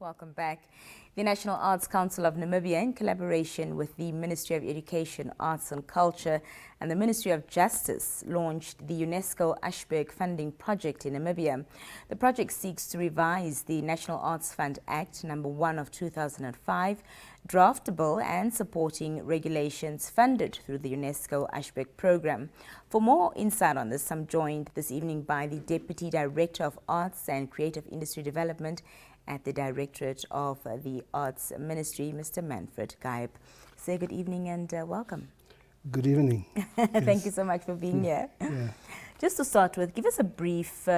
Welcome back. The National Arts Council of Namibia, in collaboration with the Ministry of Education, Arts and Culture and the Ministry of Justice, launched the UNESCO Aschberg funding project in Namibia. The project seeks to revise the National Arts Fund Act No. 1 of 2005, draftable and supporting regulations funded through the UNESCO Aschberg program. For more insight on this, I'm joined this evening by the Deputy Director of Arts and Creative Industry Development at the Directorate of the Arts Ministry, Mr. Manfred Gaib. Say good evening and welcome. Good evening. Thank you so much for being here. Yeah. Just to start with, give us a brief,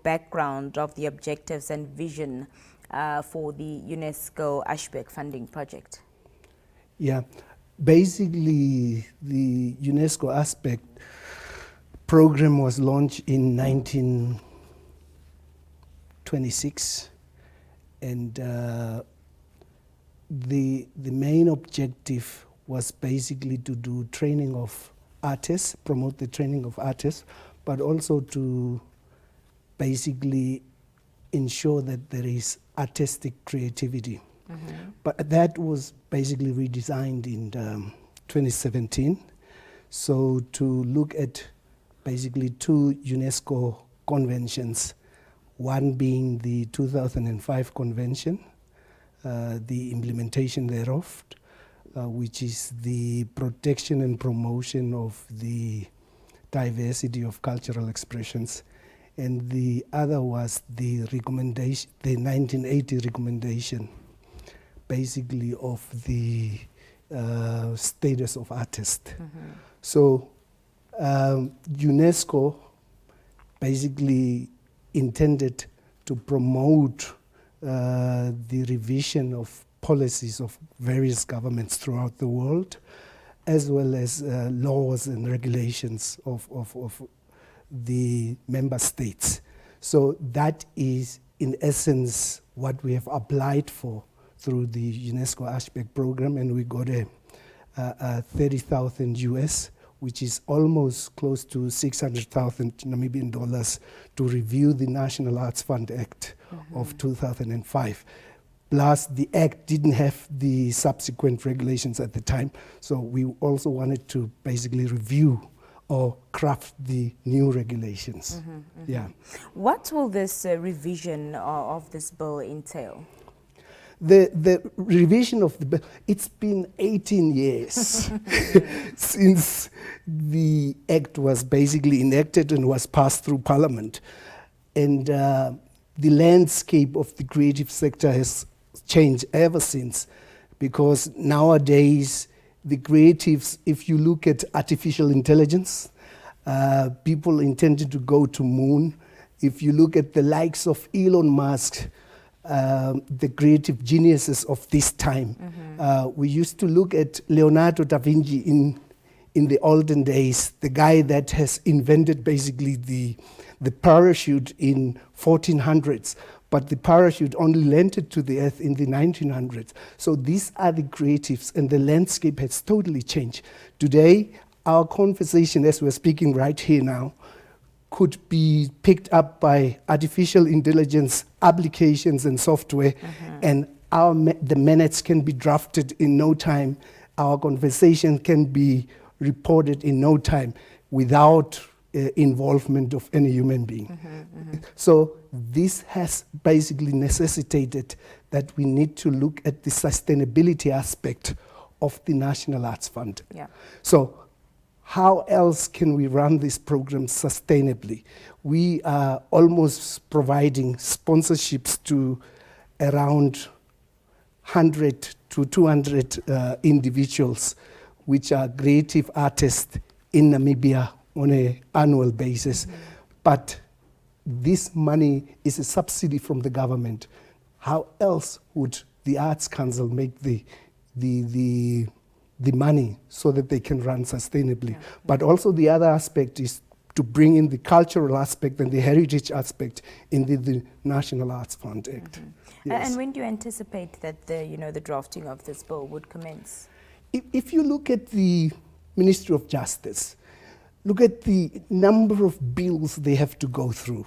background of the objectives and vision for the UNESCO Aschberg funding project. Yeah, basically the UNESCO Aschberg program was launched in 1926. And the main objective was basically to do training of artists, promote the training of artists, but also to basically ensure that there is artistic creativity. Mm-hmm. But that was basically redesigned in 2017. So to look at basically two UNESCO conventions, one being the 2005 convention, the implementation thereof, which is the protection and promotion of the diversity of cultural expressions. And the other was the recommendation, the 1980 recommendation, basically of the status of artist. Mm-hmm. So UNESCO basically intended to promote the revision of policies of various governments throughout the world, as well as laws and regulations of the member states. So that is, in essence, what we have applied for through the UNESCO Aschberg program, and we got a 30,000 US, which is almost close to 600,000 Namibian dollars, to review the National Arts Fund Act of 2005. Plus, the Act didn't have the subsequent regulations at the time, so we also wanted to basically review or craft the new regulations. Yeah. What will this revision of this bill entail? The revision of the bill, it's been 18 years since the act was basically enacted and was passed through Parliament. And the landscape of the creative sector has changed ever since, because nowadays the creatives, if you look at artificial intelligence, people intended to go to moon. If you look at the likes of Elon Musk, the creative geniuses of this time. We used to look at Leonardo da Vinci in the olden days, the guy that has invented basically the parachute in 1400s, but the parachute only landed to the earth in the 1900s. So these are the creatives, and the landscape has totally changed. Today, our conversation, as we're speaking right here now, could be picked up by artificial intelligence applications and software, and the minutes can be drafted in no time. Our conversation can be reported in no time without involvement of any human being. So this has basically necessitated that we need to look at the sustainability aspect of the National Arts Fund. Yeah. So how else can we run this program sustainably? We are almost providing sponsorships to around 100 to 200 individuals, which are creative artists in Namibia on an annual basis. But this money is a subsidy from the government. How else would the Arts Council make the money so that they can run sustainably? But also the other aspect is to bring in the cultural aspect and the heritage aspect in the National Arts Fund Act. Yes. And when do you anticipate that the drafting of this bill would commence? If you look at the Ministry of Justice, look at the number of bills they have to go through,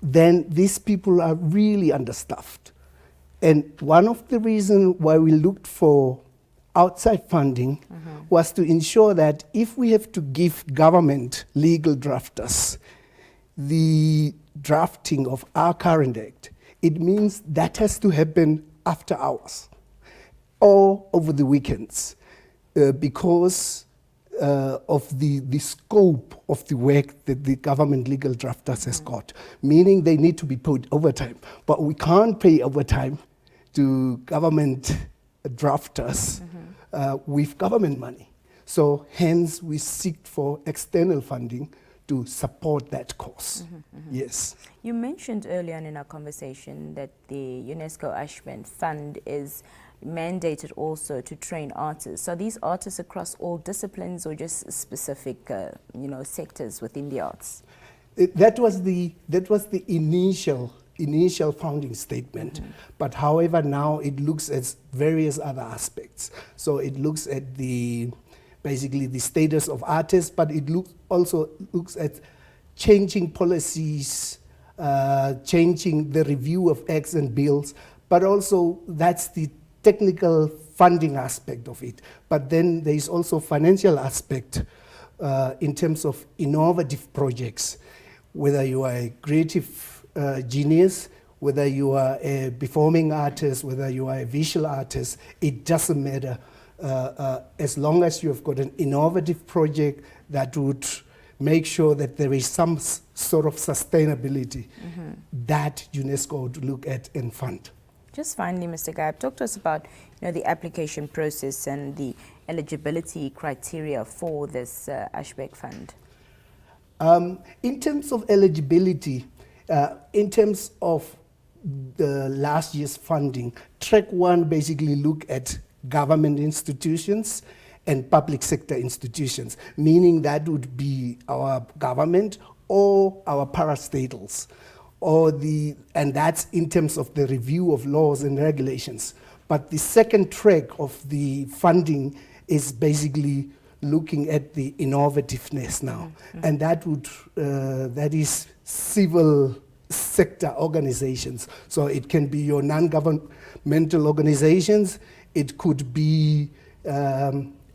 then these people are really understaffed. And one of the reasons why we looked for outside funding was to ensure that if we have to give government legal drafters the drafting of our current act, it means that has to happen after hours or over the weekends because of the scope of the work that the government legal drafters has got, meaning they need to be paid overtime. But we can't pay overtime to government drafters with government money. So hence we seek for external funding to support that cause. Yes. You mentioned earlier in our conversation that the UNESCO Aschberg Fund is mandated also to train artists. So these artists across all disciplines or just specific, sectors within the arts? That was the initial founding statement. But however, now it looks at various other aspects. So it looks at basically the status of artists, but it also looks at changing policies, changing the review of acts and bills, but also that's the technical funding aspect of it. But then there is also financial aspect in terms of innovative projects, whether you are a creative genius, whether you are a performing artist, whether you are a visual artist, it doesn't matter. As long as you have got an innovative project that would make sure that there is some sort of sustainability, that UNESCO would look at and fund. Just finally, Mr. Gaib, talk to us about the application process and the eligibility criteria for this Aschberg Fund. In terms of eligibility, in terms of the last year's funding, track 1 basically look at government institutions and public sector institutions, meaning that would be our government or our parastatals, and that's in terms of the review of laws and regulations. But the second track of the funding is basically looking at the innovativeness now, and that is civil sector organizations. So it can be your non-governmental organizations, it could be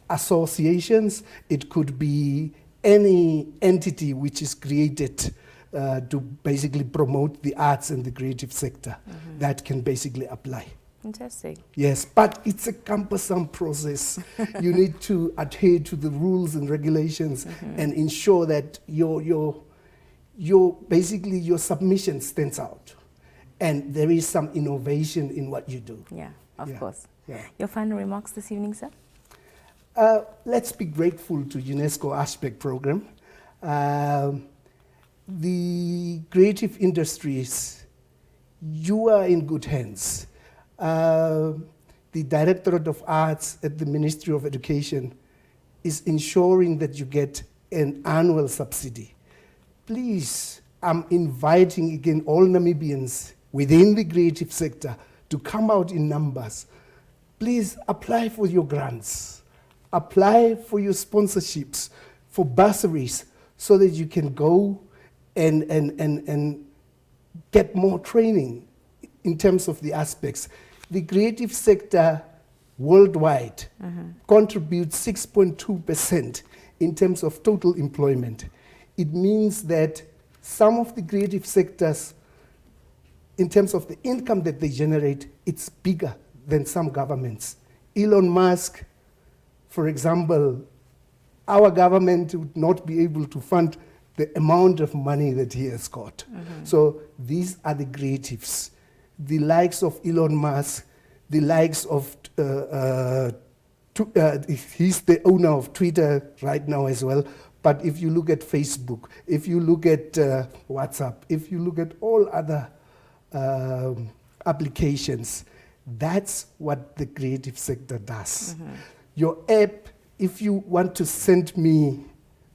associations, it could be any entity which is created to basically promote the arts and the creative sector. That can basically apply. Fantastic. Yes, but it's a cumbersome process. You need to adhere to the rules and regulations and ensure that your submission stands out. And there is some innovation in what you do. Yeah, of course. Yeah. Your final remarks this evening, sir? Let's be grateful to UNESCO Aschberg program. The creative industries, you are in good hands. The Directorate of Arts at the Ministry of Education is ensuring that you get an annual subsidy. Please, I'm inviting again all Namibians within the creative sector to come out in numbers. Please apply for your grants, apply for your sponsorships, for bursaries, so that you can go and get more training in terms of the aspects. The creative sector worldwide contributes 6.2% in terms of total employment. It means that some of the creative sectors, in terms of the income that they generate, it's bigger than some governments. Elon Musk, for example, our government would not be able to fund the amount of money that he has got. So these are the creatives. The likes of Elon Musk, the likes of, he's the owner of Twitter right now as well, but if you look at Facebook, if you look at WhatsApp, if you look at all other applications, that's what the creative sector does. Your app, if you want to send me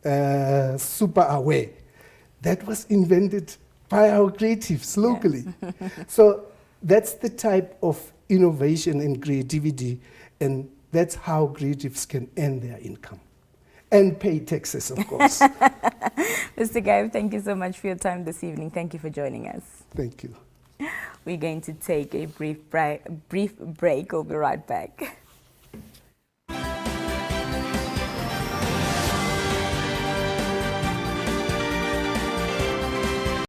Super Aware, that was invented by our creatives locally. So that's the type of innovation and creativity, and that's how creatives can earn their income and pay taxes, of course. Mr. Gaib, thank you so much for your time this evening. Thank you for joining us. Thank you. We're going to take a brief break. We'll be right back.